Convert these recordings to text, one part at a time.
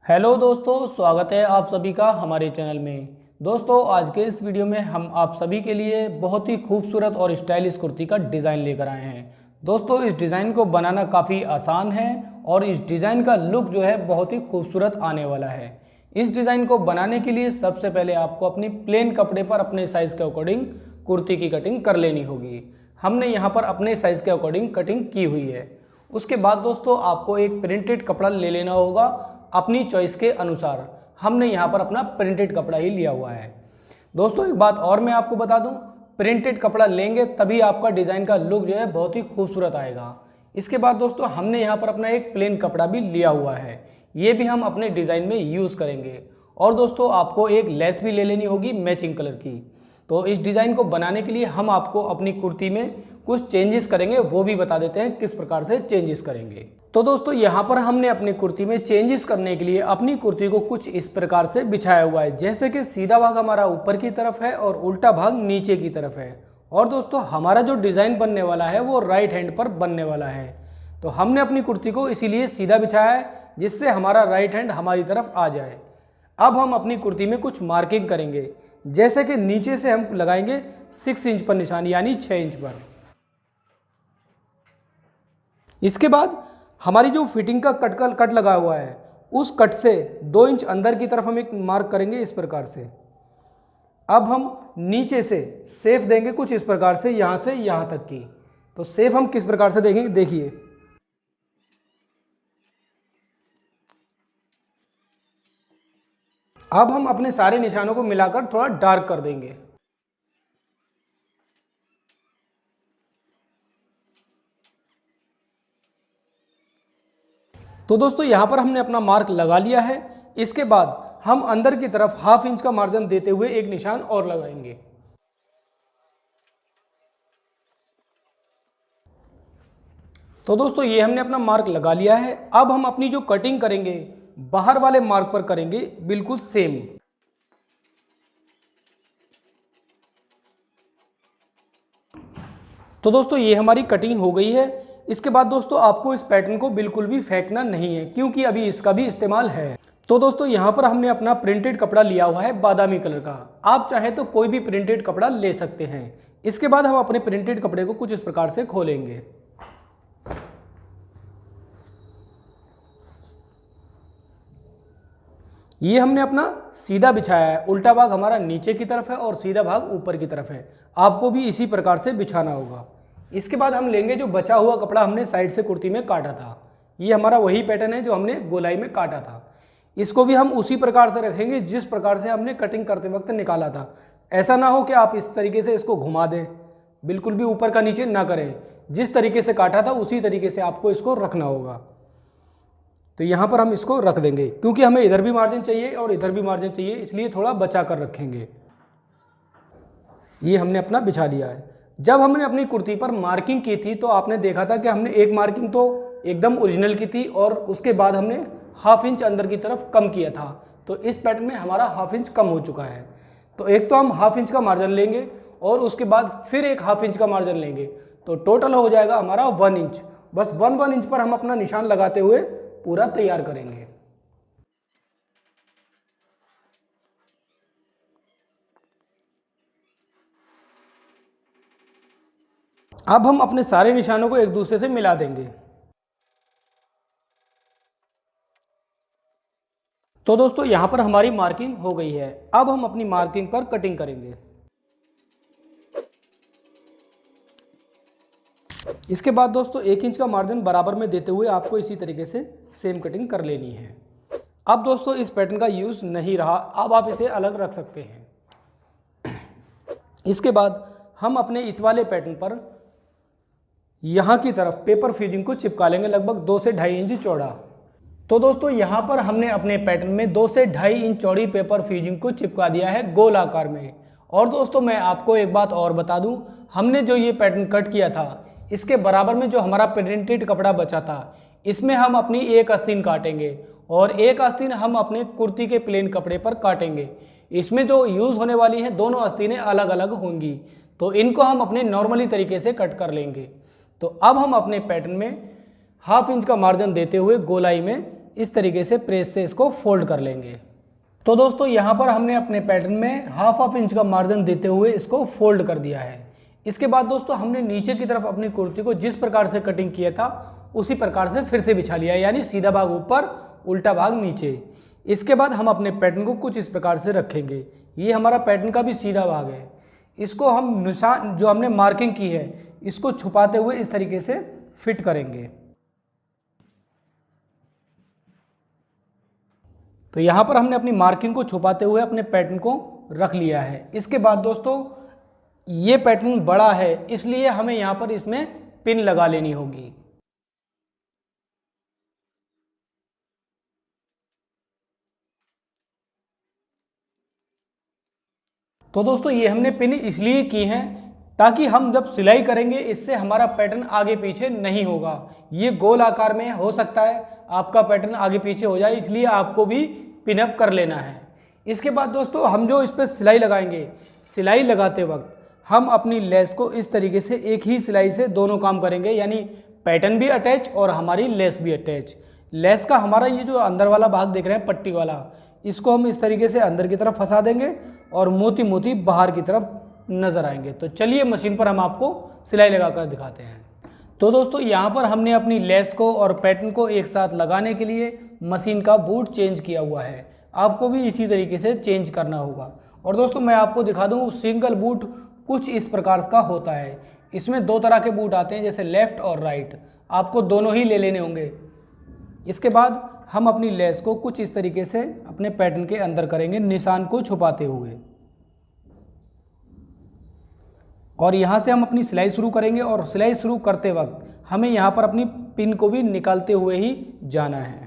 Hello दोस्तों, स्वागत है आप सभी का हमारे चैनल में। दोस्तों, आज के इस वीडियो में हम आप सभी के लिए बहुत ही खूबसूरत और स्टाइलिश कुर्ती का डिज़ाइन लेकर आए हैं। दोस्तों, इस डिज़ाइन को बनाना काफ़ी आसान है और इस डिज़ाइन का लुक जो है बहुत ही खूबसूरत आने वाला है। इस डिज़ाइन को बनाने के लिए सबसे पहले आपको अपनी प्लेन कपड़े पर अपने साइज़ के अकॉर्डिंग कुर्ती की कटिंग कर लेनी होगी। हमने यहाँ पर अपने साइज़ के अकॉर्डिंग कटिंग की हुई है। उसके बाद दोस्तों आपको एक प्रिंटेड कपड़ा ले लेना होगा अपनी चॉइस के अनुसार। हमने यहाँ पर अपना प्रिंटेड कपड़ा ही लिया हुआ है। दोस्तों, एक बात और मैं आपको बता दूं, प्रिंटेड कपड़ा लेंगे तभी आपका डिज़ाइन का लुक जो है बहुत ही खूबसूरत आएगा। इसके बाद दोस्तों हमने यहाँ पर अपना एक प्लेन कपड़ा भी लिया हुआ है, ये भी हम अपने डिज़ाइन में यूज़ करेंगे। और दोस्तों आपको एक लेस भी ले लेनी होगी मैचिंग कलर की। तो इस डिज़ाइन को बनाने के लिए हम आपको अपनी कुर्ती में कुछ चेंजेस करेंगे, वो भी बता देते हैं किस प्रकार से चेंजेस करेंगे। तो दोस्तों यहाँ पर हमने अपनी कुर्ती में चेंजेस करने के लिए अपनी कुर्ती को कुछ इस प्रकार से बिछाया हुआ है, जैसे कि सीधा भाग हमारा ऊपर की तरफ है और उल्टा भाग नीचे की तरफ है। और दोस्तों हमारा जो डिज़ाइन बनने वाला है वो राइट हैंड पर बनने वाला है। तो हमने अपनी कुर्ती को इसीलिए सीधा बिछाया है जिससे हमारा राइट हैंड हमारी तरफ आ जाए। अब हम अपनी कुर्ती में कुछ मार्किंग करेंगे, जैसे कि नीचे से हम लगाएंगे 6 इंच पर निशान, यानी 6 इंच पर। इसके बाद हमारी जो फिटिंग का कट लगा हुआ है उस कट से 2 इंच अंदर की तरफ हम एक मार्क करेंगे इस प्रकार से। अब हम नीचे से सेफ देंगे कुछ इस प्रकार से, यहां से यहां तक की। तो सेफ हम किस प्रकार से देखेंगे, देखिए। अब हम अपने सारे निशानों को मिलाकर थोड़ा डार्क कर देंगे। तो दोस्तों यहाँ पर हमने अपना मार्क लगा लिया है। इसके बाद हम अंदर की तरफ 1/2 इंच का मार्जिन देते हुए एक निशान और लगाएंगे। तो दोस्तों ये हमने अपना मार्क लगा लिया है। अब हम अपनी जो कटिंग करेंगे बाहर वाले मार्क पर करेंगे बिल्कुल सेम। तो दोस्तों ये हमारी कटिंग हो गई है। इसके बाद दोस्तों आपको इस पैटर्न को बिल्कुल भी फेंकना नहीं है, क्योंकि अभी इसका भी इस्तेमाल है। तो दोस्तों यहाँ पर हमने अपना प्रिंटेड कपड़ा लिया हुआ है बादामी कलर का। आप चाहे तो कोई भी प्रिंटेड कपड़ा ले सकते हैं। इसके बाद हम अपने प्रिंटेड कपड़े को कुछ इस प्रकार से खोलेंगे। ये हमने अपना सीधा बिछाया है, उल्टा भाग हमारा नीचे की तरफ है और सीधा भाग ऊपर की तरफ है। आपको भी इसी प्रकार से बिछाना होगा। इसके बाद हम लेंगे जो बचा हुआ कपड़ा हमने साइड से कुर्ती में काटा था, ये हमारा वही पैटर्न है जो हमने गोलाई में काटा था। इसको भी हम उसी प्रकार से रखेंगे जिस प्रकार से हमने कटिंग करते वक्त निकाला था। ऐसा ना हो कि आप इस तरीके से इसको घुमा दें, बिल्कुल भी ऊपर का नीचे ना करें। जिस तरीके से काटा था उसी तरीके से आपको इसको रखना होगा। तो यहाँ पर हम इसको रख देंगे, क्योंकि हमें इधर भी मार्जिन चाहिए और इधर भी मार्जिन चाहिए, इसलिए थोड़ा बचा कर रखेंगे। ये हमने अपना बिछा दिया है। जब हमने अपनी कुर्ती पर मार्किंग की थी तो आपने देखा था कि हमने एक मार्किंग तो एकदम ओरिजिनल की थी और उसके बाद हमने 1/2 इंच अंदर की तरफ कम किया था। तो इस पैटर्न में हमारा 1/2 इंच कम हो चुका है। तो एक तो हम 1/2 इंच का मार्जिन लेंगे और उसके बाद फिर एक 1/2 इंच का मार्जिन लेंगे, तो टोटल हो जाएगा हमारा 1 इंच। बस 1 इंच पर हम अपना निशान लगाते हुए पूरा तैयार करेंगे। अब हम अपने सारे निशानों को एक दूसरे से मिला देंगे। तो दोस्तों यहां पर हमारी मार्किंग हो गई है। अब हम अपनी मार्किंग पर कटिंग करेंगे। इसके बाद दोस्तों 1 इंच का मार्जिन बराबर में देते हुए आपको इसी तरीके से सेम कटिंग कर लेनी है। अब दोस्तों इस पैटर्न का यूज नहीं रहा, अब आप इसे अलग रख सकते हैं। इसके बाद हम अपने इस वाले पैटर्न पर यहाँ की तरफ पेपर फ्यूजिंग को चिपका लेंगे, लगभग 2 से 2.5 इंच चौड़ा। तो दोस्तों यहाँ पर हमने अपने पैटर्न में 2 से 2.5 इंच चौड़ी पेपर फ्यूजिंग को चिपका दिया है गोल आकार में। और दोस्तों मैं आपको एक बात और बता दूं, हमने जो ये पैटर्न कट किया था इसके बराबर में जो हमारा प्रिंटेड कपड़ा बचा था इसमें हम अपनी एक आस्तीन काटेंगे और एक आस्तीन हम अपने कुर्ती के प्लेन कपड़े पर काटेंगे। इसमें जो यूज़ होने वाली है दोनों आस्तीनें अलग अलग होंगी, तो इनको हम अपने नॉर्मली तरीके से कट कर लेंगे। तो अब हम अपने पैटर्न में 1/2 इंच का मार्जिन देते हुए गोलाई में इस तरीके से प्रेस से इसको फोल्ड कर लेंगे। तो दोस्तों यहाँ पर हमने अपने पैटर्न में हाफ इंच का मार्जिन देते हुए इसको फोल्ड कर दिया है। इसके बाद दोस्तों हमने नीचे की तरफ अपनी कुर्ती को जिस प्रकार से कटिंग किया था उसी प्रकार से फिर से बिछा लिया, यानी सीधा भाग ऊपर, उल्टा भाग नीचे। इसके बाद हम अपने पैटर्न को कुछ इस प्रकार से रखेंगे। ये हमारा पैटर्न का भी सीधा भाग है। इसको हम निशान जो हमने मार्किंग की है इसको छुपाते हुए इस तरीके से फिट करेंगे। तो यहाँ पर हमने अपनी मार्किंग को छुपाते हुए अपने पैटर्न को रख लिया है। इसके बाद दोस्तों ये पैटर्न बड़ा है इसलिए हमें यहाँ पर इसमें पिन लगा लेनी होगी। तो दोस्तों ये हमने पिन इसलिए की हैं ताकि हम जब सिलाई करेंगे इससे हमारा पैटर्न आगे पीछे नहीं होगा। ये गोल आकार में हो सकता है आपका पैटर्न आगे पीछे हो जाए, इसलिए आपको भी पिन अप कर लेना है। इसके बाद दोस्तों हम जो इस पर सिलाई लगाएंगे, सिलाई लगाते वक्त हम अपनी लेस को इस तरीके से एक ही सिलाई से दोनों काम करेंगे, यानी पैटर्न भी अटैच और हमारी लेस भी अटैच। लेस का हमारा ये जो अंदर वाला भाग देख रहे हैं पट्टी वाला, इसको हम इस तरीके से अंदर की तरफ फंसा देंगे और मोती मोती बाहर की तरफ नज़र आएंगे। तो चलिए मशीन पर हम आपको सिलाई लगाकर दिखाते हैं। तो दोस्तों यहाँ पर हमने अपनी लेस को और पैटर्न को एक साथ लगाने के लिए मशीन का बूट चेंज किया हुआ है। आपको भी इसी तरीके से चेंज करना होगा। और दोस्तों मैं आपको दिखा दूँ, सिंगल बूट कुछ इस प्रकार का होता है। इसमें दो तरह के बूट आते हैं, जैसे लेफ़्ट और राइट, आपको दोनों ही ले लेने होंगे। इसके बाद हम अपनी लेस को कुछ इस तरीके से अपने पैटर्न के अंदर करेंगे, निशान को छुपाते हुए, और यहाँ से हम अपनी सिलाई शुरू करेंगे। और सिलाई शुरू करते वक्त हमें यहाँ पर अपनी पिन को भी निकालते हुए ही जाना है।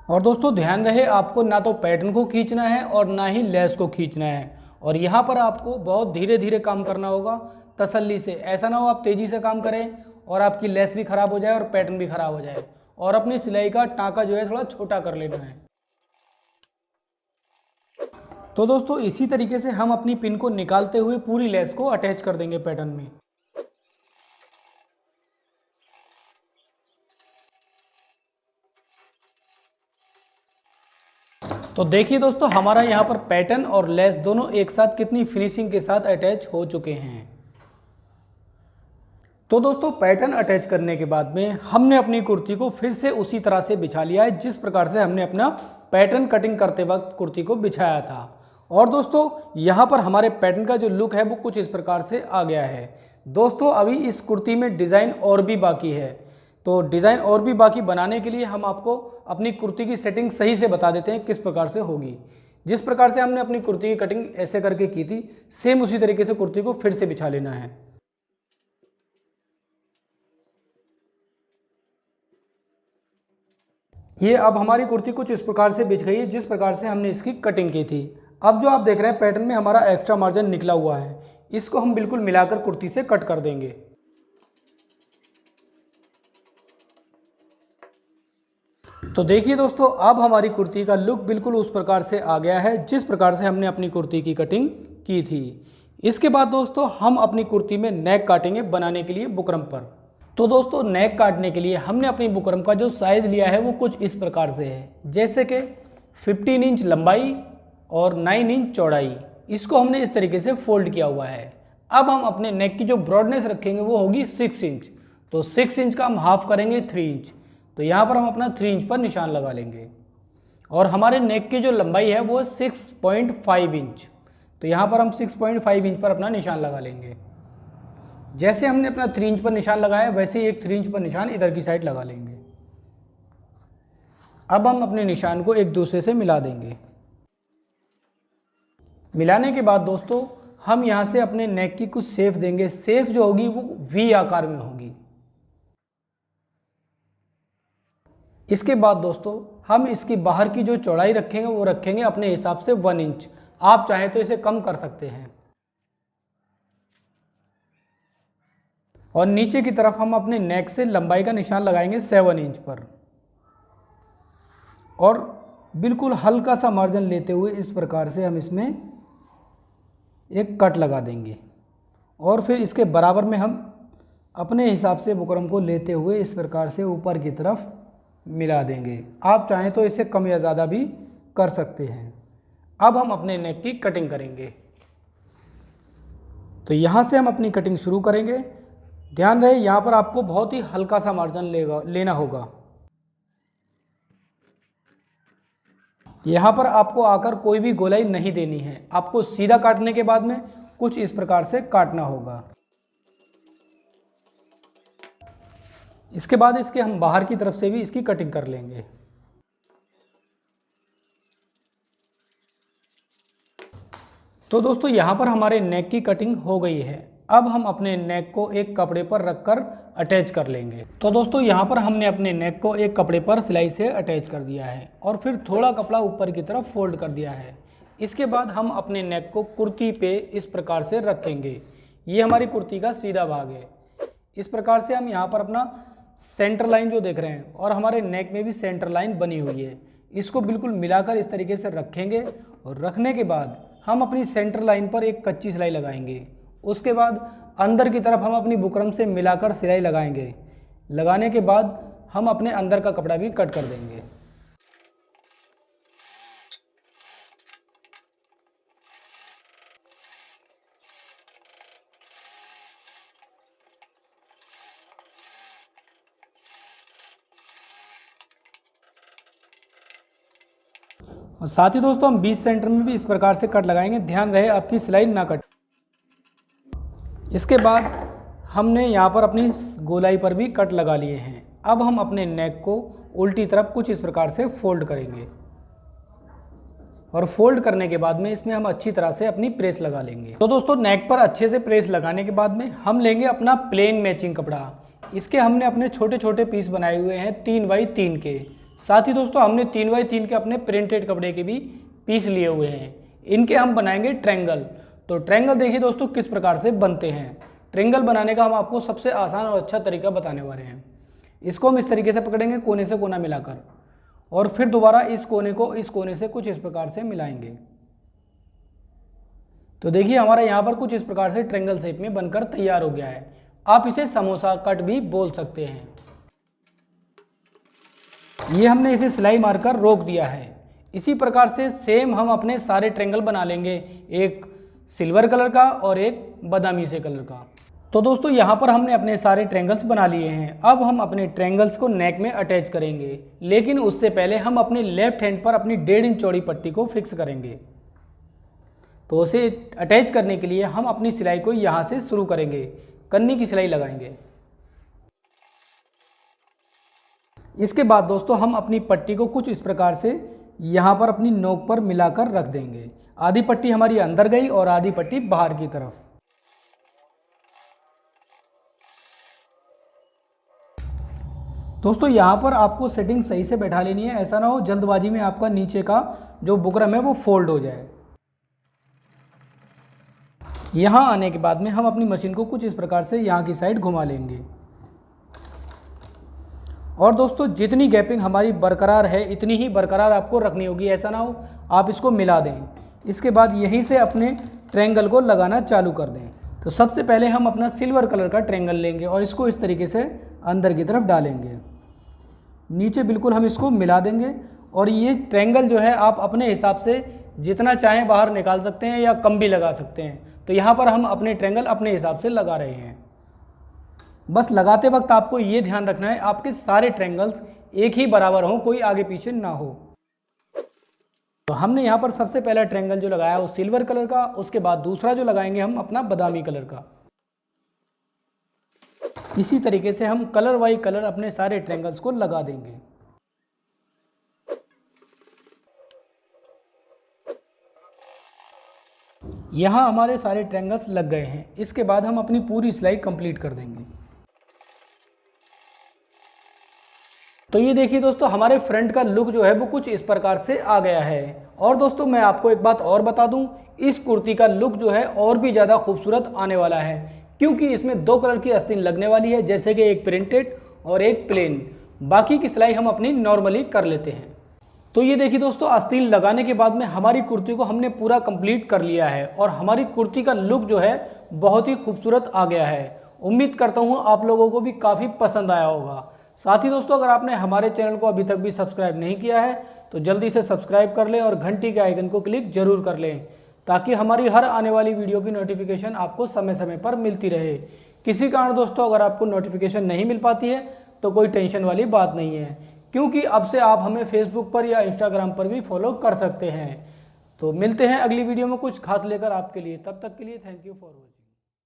और दोस्तों ध्यान रहे, आपको ना तो पैटर्न को खींचना है और ना ही लेस को खींचना है। और यहाँ पर आपको बहुत धीरे धीरे काम करना होगा, तसल्ली से। ऐसा ना हो आप तेज़ी से काम करें और आपकी लेस भी ख़राब हो जाए और पैटर्न भी ख़राब हो जाए। और अपनी सिलाई का टाँका जो है थोड़ा छोटा कर लेना है। तो दोस्तों इसी तरीके से हम अपनी पिन को निकालते हुए पूरी लेस को अटैच कर देंगे पैटर्न में। तो देखिए दोस्तों हमारा यहाँ पर पैटर्न और लेस दोनों एक साथ कितनी फिनिशिंग के साथ अटैच हो चुके हैं। तो दोस्तों पैटर्न अटैच करने के बाद में हमने अपनी कुर्ती को फिर से उसी तरह से बिछा लिया है जिस प्रकार से हमने अपना पैटर्न कटिंग करते वक्त कुर्ती को बिछाया था। और दोस्तों यहाँ पर हमारे पैटर्न का जो लुक है वो कुछ इस प्रकार से आ गया है। दोस्तों अभी इस कुर्ती में डिज़ाइन और भी बाकी है, तो डिज़ाइन और भी बाकी बनाने के लिए हम आपको अपनी कुर्ती की सेटिंग सही से बता देते हैं किस प्रकार से होगी। जिस प्रकार से हमने अपनी कुर्ती की कटिंग ऐसे करके की थी, सेम उसी तरीके से कुर्ती को फिर से बिछा लेना है। ये अब हमारी कुर्ती कुछ इस प्रकार से बिछ गई है जिस प्रकार से हमने इसकी कटिंग की थी। अब जो आप देख रहे हैं पैटर्न में हमारा एक्स्ट्रा मार्जिन निकला हुआ है, इसको हम बिल्कुल मिलाकर कुर्ती से कट कर देंगे। तो देखिए दोस्तों अब हमारी कुर्ती का लुक बिल्कुल उस प्रकार से आ गया है जिस प्रकार से हमने अपनी कुर्ती की कटिंग की थी। इसके बाद दोस्तों हम अपनी कुर्ती में नेक काटेंगे बनाने के लिए बुकरम पर। तो दोस्तों नेक काटने के लिए हमने अपनी बुकरम का जो साइज़ लिया है वो कुछ इस प्रकार से है, जैसे कि 15 इंच लंबाई और 9 इंच चौड़ाई। इसको हमने इस तरीके से फोल्ड किया हुआ है। अब हम अपने नेक की जो ब्रॉडनेस रखेंगे वो होगी 6 इंच। तो 6 इंच का हम हाफ करेंगे 3 इंच। तो यहाँ पर हम अपना 3 इंच पर निशान लगा लेंगे। और हमारे नेक की जो लंबाई है वो 6.5 इंच। तो यहाँ पर हम 6.5 इंच पर अपना निशान लगा लेंगे। जैसे हमने अपना 3 इंच पर निशान लगाया वैसे ही एक 3 इंच पर निशान इधर की साइड लगा लेंगे। अब हम अपने निशान को एक दूसरे से मिला देंगे। मिलाने के बाद दोस्तों हम यहाँ से अपने नेक की कुछ शेप देंगे। शेप जो होगी वो वी आकार में होगी। इसके बाद दोस्तों हम इसकी बाहर की जो चौड़ाई रखेंगे वो रखेंगे अपने हिसाब से 1 इंच। आप चाहें तो इसे कम कर सकते हैं। और नीचे की तरफ हम अपने नेक से लंबाई का निशान लगाएंगे 7 इंच पर। और बिल्कुल हल्का सा मार्जिन लेते हुए इस प्रकार से हम इसमें एक कट लगा देंगे। और फिर इसके बराबर में हम अपने हिसाब से बुकरम को लेते हुए इस प्रकार से ऊपर की तरफ मिला देंगे। आप चाहें तो इसे कम या ज़्यादा भी कर सकते हैं। अब हम अपने नेक की कटिंग करेंगे। तो यहाँ से हम अपनी कटिंग शुरू करेंगे। ध्यान रहे यहाँ पर आपको बहुत ही हल्का सा मार्जिन लेना होगा। यहाँ पर आपको आकर कोई भी गोलाई नहीं देनी है, आपको सीधा काटने के बाद में कुछ इस प्रकार से काटना होगा। इसके बाद इसके हम बाहर की तरफ से भी इसकी कटिंग कर लेंगे। तो दोस्तों यहाँ पर हमारे नेक की कटिंग हो गई है। अब हम अपने नेक को एक कपड़े पर रखकर अटैच कर लेंगे। तो दोस्तों यहाँ पर हमने अपने नेक को एक कपड़े पर सिलाई से अटैच कर दिया है और फिर थोड़ा कपड़ा ऊपर की तरफ फोल्ड कर दिया है। इसके बाद हम अपने नेक को कुर्ती पे इस प्रकार से रखेंगे। ये हमारी कुर्ती का सीधा भाग है। इस प्रकार से हम यहाँ पर अपना सेंटर लाइन जो देख रहे हैं और हमारे नेक में भी सेंटर लाइन बनी हुई है, इसको बिल्कुल मिलाकर इस तरीके से रखेंगे। और रखने के बाद हम अपनी सेंटर लाइन पर एक कच्ची सिलाई लगाएंगे। उसके बाद अंदर की तरफ हम अपनी बुकरम से मिलाकर सिलाई लगाएंगे। लगाने के बाद हम अपने अंदर का कपड़ा भी कट कर देंगे। और साथ ही दोस्तों हम 20 सेंटर में भी इस प्रकार से कट लगाएंगे। ध्यान रहे आपकी सिलाई ना कट। इसके बाद हमने यहाँ पर अपनी गोलाई पर भी कट लगा लिए हैं। अब हम अपने नेक को उल्टी तरफ कुछ इस प्रकार से फोल्ड करेंगे और फोल्ड करने के बाद में इसमें हम अच्छी तरह से अपनी प्रेस लगा लेंगे। तो दोस्तों नेक पर अच्छे से प्रेस लगाने के बाद में हम लेंगे अपना प्लेन मैचिंग कपड़ा। इसके हमने अपने छोटे छोटे पीस बनाए हुए हैं 3x3 के। साथ ही दोस्तों हमने 3x3 के अपने प्रिंटेड कपड़े के भी पीस लिए हुए हैं। इनके हम बनाएंगे ट्रायंगल। तो ट्रायंगल देखिए दोस्तों किस प्रकार से बनते हैं। ट्रायंगल बनाने का हम आपको सबसे आसान और अच्छा तरीका बताने वाले हैं। इसको हम इस तरीके से पकड़ेंगे कोने से कोना मिलाकर और फिर दोबारा इस कोने को इस कोने से कुछ इस प्रकार से मिलाएंगे। तो देखिए हमारा यहाँ पर कुछ इस प्रकार से ट्रायंगल शेप में बनकर तैयार हो गया है। आप इसे समोसा कट भी बोल सकते हैं। ये हमने इसे सिलाई मारकर रोक दिया है। इसी प्रकार से सेम हम अपने सारे ट्रायंगल बना लेंगे, एक सिल्वर कलर का और एक बादामी से कलर का। तो दोस्तों यहाँ पर हमने अपने सारे ट्रायंगल्स बना लिए हैं। अब हम अपने ट्रायंगल्स को नेक में अटैच करेंगे, लेकिन उससे पहले हम अपने लेफ्ट हैंड पर अपनी 1.5 इंच चौड़ी पट्टी को फिक्स करेंगे। तो उसे अटैच करने के लिए हम अपनी सिलाई को यहाँ से शुरू करेंगे, कन्नी की सिलाई लगाएंगे। इसके बाद दोस्तों हम अपनी पट्टी को कुछ इस प्रकार से यहाँ पर अपनी नोक पर मिलाकर रख देंगे। आधी पट्टी हमारी अंदर गई और आधी पट्टी बाहर की तरफ। दोस्तों यहाँ पर आपको सेटिंग सही से बैठा लेनी है, ऐसा ना हो जल्दबाजी में आपका नीचे का जो बुकरम है वो फोल्ड हो जाए। यहाँ आने के बाद में हम अपनी मशीन को कुछ इस प्रकार से यहाँ की साइड घुमा लेंगे। और दोस्तों जितनी गैपिंग हमारी बरकरार है इतनी ही बरकरार आपको रखनी होगी, ऐसा ना हो आप इसको मिला दें। इसके बाद यहीं से अपने ट्रायंगल को लगाना चालू कर दें। तो सबसे पहले हम अपना सिल्वर कलर का ट्रायंगल लेंगे और इसको इस तरीके से अंदर की तरफ डालेंगे। नीचे बिल्कुल हम इसको मिला देंगे और ये ट्रायंगल जो है आप अपने हिसाब से जितना चाहें बाहर निकाल सकते हैं या कम भी लगा सकते हैं। तो यहाँ पर हम अपने ट्रायंगल अपने हिसाब से लगा रहे हैं। बस लगाते वक्त आपको ये ध्यान रखना है आपके सारे ट्रायंगल्स एक ही बराबर हों, कोई आगे पीछे ना हो। तो हमने यहाँ पर सबसे पहला ट्रायंगल जो लगाया वो सिल्वर कलर का, उसके बाद दूसरा जो लगाएंगे हम अपना बादामी कलर का। इसी तरीके से हम कलर बाई कलर अपने सारे ट्रायंगल्स को लगा देंगे। यहाँ हमारे सारे ट्रायंगल्स लग गए हैं। इसके बाद हम अपनी पूरी सिलाई कंप्लीट कर देंगे। तो ये देखिए दोस्तों हमारे फ्रंट का लुक जो है वो कुछ इस प्रकार से आ गया है। और दोस्तों मैं आपको एक बात और बता दूं, इस कुर्ती का लुक जो है और भी ज़्यादा खूबसूरत आने वाला है, क्योंकि इसमें 2 कलर की आस्तीन लगने वाली है, जैसे कि एक प्रिंटेड और एक प्लेन। बाकी की सिलाई हम अपनी नॉर्मली कर लेते हैं। तो ये देखिए दोस्तों आस्तीन लगाने के बाद में हमारी कुर्ती को हमने पूरा कंप्लीट कर लिया है और हमारी कुर्ती का लुक जो है बहुत ही खूबसूरत आ गया है। उम्मीद करता हूँ आप लोगों को भी काफ़ी पसंद आया होगा। साथ ही दोस्तों, अगर आपने हमारे चैनल को अभी तक भी सब्सक्राइब नहीं किया है तो जल्दी से सब्सक्राइब कर लें और घंटी के आइकन को क्लिक जरूर कर लें, ताकि हमारी हर आने वाली वीडियो की नोटिफिकेशन आपको समय समय पर मिलती रहे। किसी कारण दोस्तों अगर आपको नोटिफिकेशन नहीं मिल पाती है तो कोई टेंशन वाली बात नहीं है, क्योंकि अब से आप हमें फेसबुक पर या इंस्टाग्राम पर भी फॉलो कर सकते हैं। तो मिलते हैं अगली वीडियो में कुछ खास लेकर आपके लिए। तब तक के लिए थैंक यू फॉर वॉचिंग।